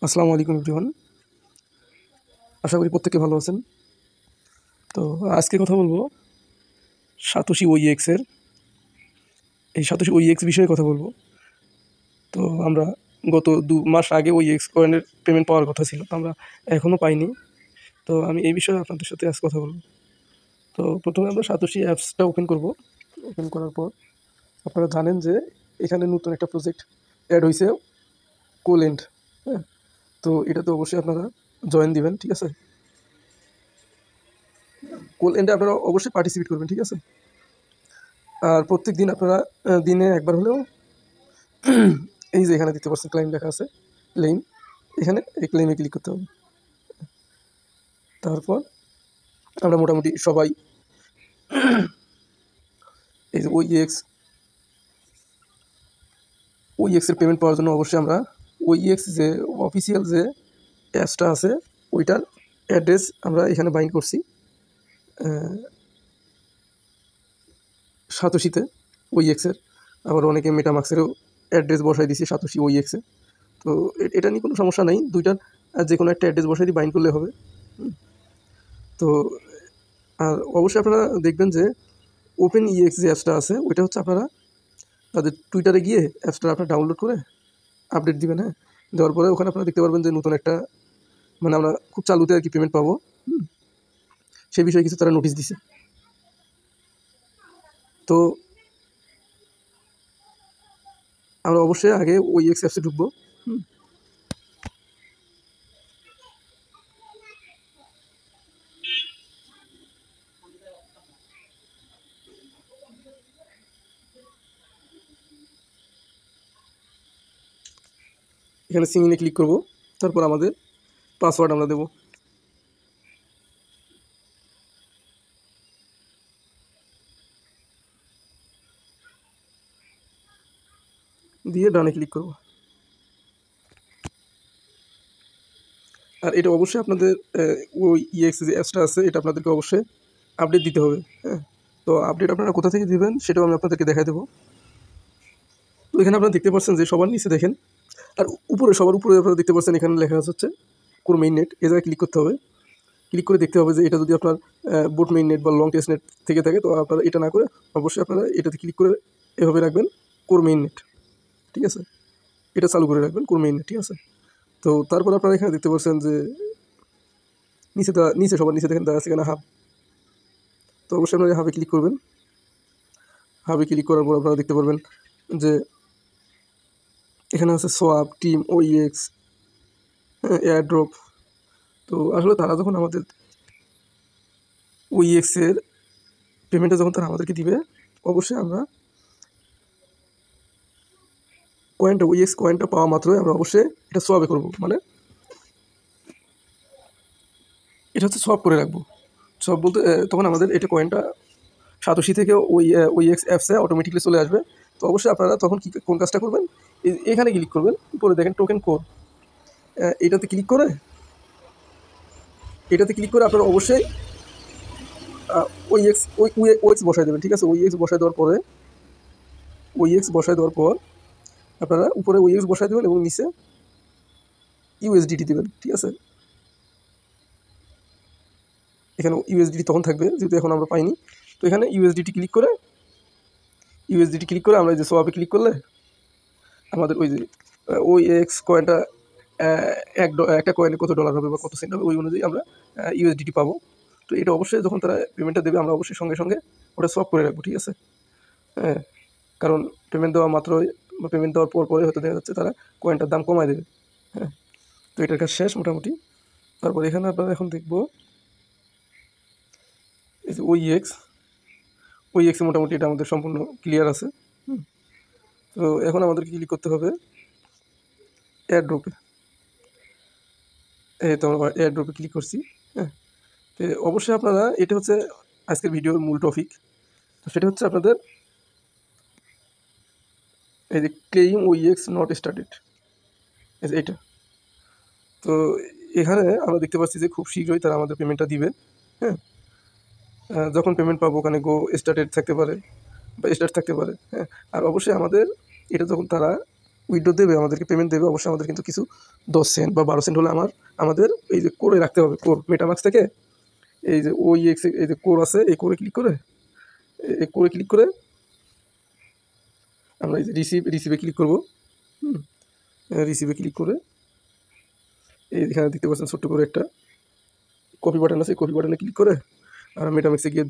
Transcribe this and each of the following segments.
আসসালামু আলাইকুম এভরিওয়ান। আশা করি প্রত্যেকে ভালো আছেন। তো আজকে কথা বলবো সাতোশি ওইএক্স এর এই সাতোশি ওইএক্স বিষয়ে কথা বলবো। তো আমরা গত 2 মাস আগে ওইএক্স কয়েনের পেমেন্ট পাওয়ার কথা ছিল, তো আমরা এখনও পাইনি। তো আমি এই বিষয়ে আপনাদের সাথে আজ কথা বলবো। তো প্রথমে আমরা সাতোশি অ্যাপসটা ওপেন করব। ওপেন করার পর আপনারা জানেন যে এখানে নতুন একটা প্রজেক্ট অ্যাড হয়েছে, কোলেন্ড। হ্যাঁ, তো এটাতে অবশ্যই আপনারা জয়েন দিবেন, ঠিক আছে? কোলেন্ডে আপনারা অবশ্যই পার্টিসিপেট করবেন, ঠিক আছে? আর প্রত্যেক দিন আপনারা দিনে একবার হলেও এই যে এখানে দেখতে পাচ্ছেন ক্লাইম লেখা আছে, ক্লেইম, এখানে এই ক্লেইমে ক্লিক করতে হবে। তারপর আমরা মোটামুটি সবাই এই যে ওইএক্স এর পেমেন্ট পাওয়ার জন্য অবশ্যই আমরা ওইএক্স যে অফিসিয়াল যে অ্যাপসটা আছে ওইটার অ্যাড্রেস আমরা এখানে বাইন্ড করছি সাতোশিতে ওইএক্সের। আবার অনেকে মেটামাক্সেরও অ্যাড্রেস বসাই দিছি সাতোশি ওইএক্সে। তো এটা নিয়ে কোনো সমস্যা নাই, দুইটার যে কোনো একটা অ্যাড্রেস বসাই দিয়ে বাইন্ড করলে হবে। তো আর অবশ্যই আপনারা দেখবেন যে ওপেন ইএক্স যে অ্যাপসটা আছে ওইটা হচ্ছে আপনারা তাদের টুইটারে গিয়ে অ্যাপসটা আপনারা ডাউনলোড করে আপডেট দিবেন। হ্যাঁ, দেওয়ার পরে ওখানে আপনারা দেখতে পারবেন যে নতুন একটা মানে আমরা খুব চালুতে আর কি পেমেন্ট পাবো, সেই বিষয়ে কিছু তারা নোটিশ দিছে। তো আমরা অবশ্যই আগে ওইএক্স অ্যাপসে ঢুকবো। এখানে সিঙ্গিনে ক্লিক করব, তারপর আমাদের পাসওয়ার্ড আমরা দেব। দিয়ে ডানে ক্লিক করব। আর এটা অবশ্যই আপনাদের ওই ইএক্স যে অ্যাপসটা আছে এটা আপনাদেরকে অবশ্যই আপডেট দিতে হবে। হ্যাঁ, তো আপডেট আপনারা কোথা থেকে দিবেন সেটাও আমি আপনাদেরকে দেখাই দেবো। তো এখানে আপনারা দেখতে পাচ্ছেন যে সবার নিচে দেখেন, আর উপরে সবার উপরে আপনারা দেখতে পাচ্ছেন এখানে লেখা হচ্ছে কোর মেইন নেট। এই জায়গায় ক্লিক করতে হবে। ক্লিক করে দেখতে হবে যে এটা যদি আপনার বোট মেইন নেট বা লং টেস্ট নেট থেকে থাকে, তো আপনারা এটা না করে অবশ্যই আপনারা এটাতে ক্লিক করে এভাবে রাখবেন কোর মেইন নেট, ঠিক আছে? এটা চালু করে রাখবেন কোর মেইন নেট, ঠিক আছে? তো তারপর আপনারা এখানে দেখতে পাচ্ছেন যে নিচে সবার নিচে দেখেন দেওয়া আছে এখানে হাব। তো অবশ্যই আপনারা হাবে ক্লিক করবেন। হাবে ক্লিক করার পর আপনারা দেখতে পারবেন যে এখানে আছে সোয়াপ, টিম, ওইএক্স, এয়ারড্রপ। তো আসলে তারা যখন আমাদের ওইএক্সের পেমেন্টটা যখন তারা আমাদেরকে দিবে, অবশ্যই আমরা কয়েনটা ওইএক্স কয়েনটা পাওয়া মাত্রই আমরা অবশ্যই এটা সোয়াপে করবো, মানে এটা হচ্ছে সোয়াপ করে রাখবো। সোয়াপ বলতে তখন আমাদের এটা কয়েনটা সাতোশি থেকে ওইএক্স অ্যাপসে অটোমেটিকলি চলে আসবে। তো অবশ্যই আপনারা তখন কোন কাজটা করবেন, এখানে ক্লিক করবেন, উপরে দেখেন টোকেন কোড, এটাতে ক্লিক করে আপনারা অবশ্যই ওইএক্স বসাই দেবেন, ঠিক আছে? ওইএক্স বসাই দেওয়ার পর আপনারা উপরে ওইএক্স বসাই দেবেন এবং নিচে ইউএসডিটি দেবেন, ঠিক আছে? এখানে ইউএসডিটি তখন থাকবে যেহেতু এখন আমরা পাইনি। তো এখানে ইউএসডিটি ক্লিক করে আমরা এই যে সোয়াপে ক্লিক করলে আমাদের ওই যে ওইএক্স কয়েনটা একটা কয়েনে কত ডলার হবে বা কত সেন্ট হবে ওই অনুযায়ী আমরা ইউএসডিটি পাবো। তো এটা অবশ্যই যখন তারা পেমেন্টটা দেবে আমরা অবশ্যই সঙ্গে সঙ্গে ওটা সোয়াপ করে রাখবো, ঠিক আছে? হ্যাঁ, কারণ পেমেন্ট দেওয়া মাত্রই বা পেমেন্ট দেওয়ার পরে হয়তো দেখা যাচ্ছে তারা কয়েনটার দাম কমায় দেবে। হ্যাঁ, তো এটার কাজ শেষ মোটামুটি। তারপর এখানে আপনারা এখন দেখবো এই যে ওইএক্স মোটামুটি এটা আমাদের সম্পূর্ণ ক্লিয়ার আছে। তো এখন আমাদেরকে ক্লিক করতে হবে এয়ারড্রপে। এই তো আমরা এয়ারড্রপে ক্লিক করছি। হ্যাঁ, তো অবশ্যই আপনারা এটা হচ্ছে আজকের ভিডিওর মূল টপিক। তো সেটা হচ্ছে আপনাদের এই যে ক্লেইম ওইএক্স নট স্টার্টেড, এই যে এটা। তো এখানে আমরা দেখতে পাচ্ছি যে খুব শীঘ্রই তারা আমাদের পেমেন্টটা দিবে। হ্যাঁ, যখন পেমেন্ট পাবো ওখানে গো স্টার্টেড থাকতে পারে বা স্টার্ট থাকতে পারে। হ্যাঁ, আর অবশ্যই আমাদের এটা যখন তারা উইথড্র দেবে, আমাদেরকে পেমেন্ট দেবে, অবশ্যই আমাদের কিন্তু কিছু 10 সেন্ট বা 12 সেন্ট হলে আমাদের এই যে কোরে রাখতে হবে, কোর মেটামাক্স থেকে এই যে OEX এই যে কোর আছে, এই কোরে ক্লিক করে আমরা এই যে রিসিভে ক্লিক করবো। রিসিভে ক্লিক করে এইখানে দেখতে পাচ্ছেন ছোট্ট করে একটা কপি বাটন আছে, কপি বাটনে ক্লিক করে আর মেটামিক্সে গিয়ে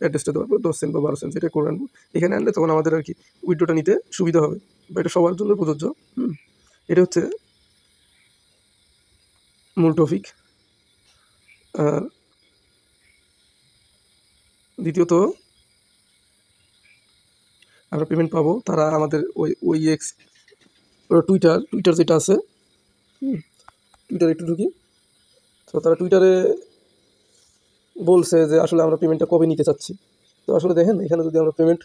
অ্যাড্রেসটা দেওয়ার পর 10 সেন্ট বা 12 সেন্ট যেটা করে আনবো, এখানে আনলে তখন আমাদের আর কি উইথড্রটা নিতে সুবিধা হবে, বা এটা সবার জন্য প্রযোজ্য। এটা হচ্ছে মূল টপিক। আর দ্বিতীয়ত আমরা পেমেন্ট পাবো, তারা আমাদের OEX টুইটার যেটা আছে, টুইটারে একটু ঢুকি। তো তারা টুইটারে বলছে যে আসলে আমরা পেমেন্টটা কবে নিতে চাচ্ছি। তো আসলে দেখেন এখানে যদি আমরা পেমেন্ট,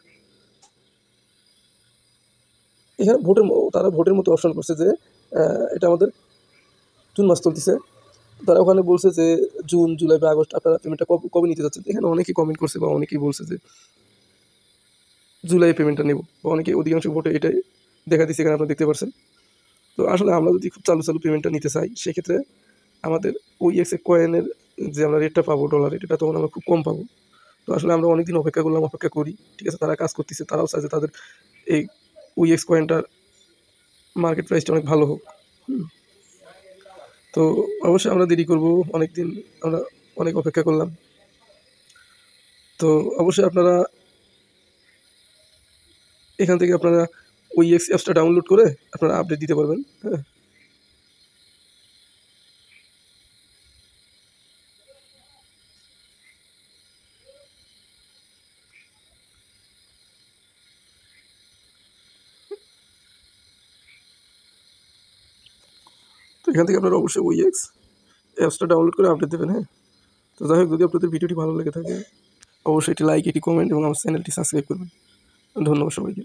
এখানে তারা ভোটের মতো অপশন করছে যে এটা আমাদের জুন মাস চলতেছে, তারা ওখানে বলছে যে জুন, জুলাই বা আগস্ট আপনারা পেমেন্টটা কবে নিতে চাচ্ছেন। এখানে অনেকেই কমেন্ট করছে বা অনেকেই বলছে যে জুলাই পেমেন্টটা নেব, বা অনেকে অধিকাংশ ভোটে এটাই দেখা দিচ্ছে, এখানে আপনারা দেখতে পাচ্ছেন। তো আসলে আমরা যদি খুব চালু পেমেন্টটা নিতে চাই, সেক্ষেত্রে আমাদের OEX কয়েনের যে আমরা রেটটা পাবো, ডলার রেট, এটা তখন আমরা খুব কম পাবো। তো আসলে আমরা অনেকদিন অপেক্ষা করি, ঠিক আছে, তারা কাজ করতেছে, তারাও চায় যে তাদের এই OEX কয়েনটার মার্কেট প্রাইসটা অনেক ভালো হোক। তো অবশ্যই আমরা দেরি করবো, অনেকদিন আমরা অনেক অপেক্ষা করলাম। তো অবশ্যই আপনারা এখান থেকে আপনারা OEX অ্যাপসটা ডাউনলোড করে আপনারা আপডেট দিতে পারবেন। হ্যাঁ, তো এখান থেকে আপনারা অবশ্যই OEX অ্যাপসটা ডাউনলোড করে আপডেট দেবেন। হ্যাঁ, তো যাই হোক, যদি আপনাদের ভিডিওটি ভালো লেগে থাকে অবশ্যই এটি লাইক, এটি কমেন্ট এবং আমার চ্যানেলটি সাবস্ক্রাইব করবেন। ধন্যবাদ সবাইকে।